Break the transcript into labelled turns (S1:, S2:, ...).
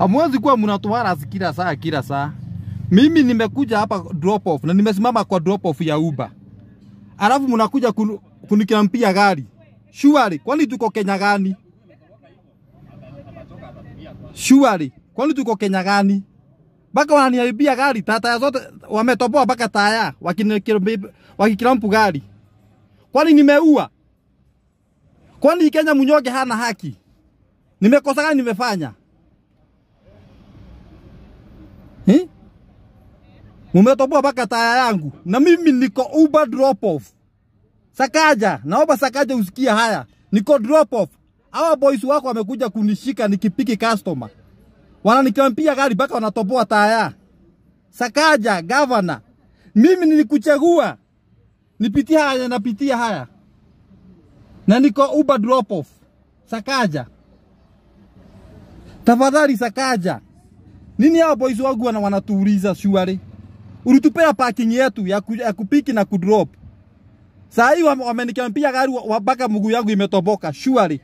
S1: Hamwezi kuwa mnatuara kila saa. Mimi nimekuja hapa drop off na nimesimama kwa drop off ya Uber. Alafu mnakuja kunikiambia gari. Surely, kwani tuko Kenya gani? Surely, kwani tuko Kenya gani? Baka wananiharibia gari, taya zote wametoboa baka taya, wakikirampu gari. Kwani nimeua? Kwani Kenya mnyonge hana haki? Nimekosa gani nimefanya? Mumetoboa baka taya yangu na mimi niko Uber drop off. Sakaja, naomba Sakaja usikie haya. Niko drop off. Hawa boys wako wamekuja kunishika nikipiki customer. Wananikiambia gari baka wanatoboa taya. Sakaja, governor. Mimi nilikuchagua. Nipitia haya napitia haya. Na niko Uber drop off. Sakaja. Tafadhali Sakaja. Nini hawa boys wangu wanatuuliza shwari? Ulitupea parking yetu ya kupiki na kudrop. Saa hii wamenikiambia gari wabaka mguu yangu imetoboka. Surely.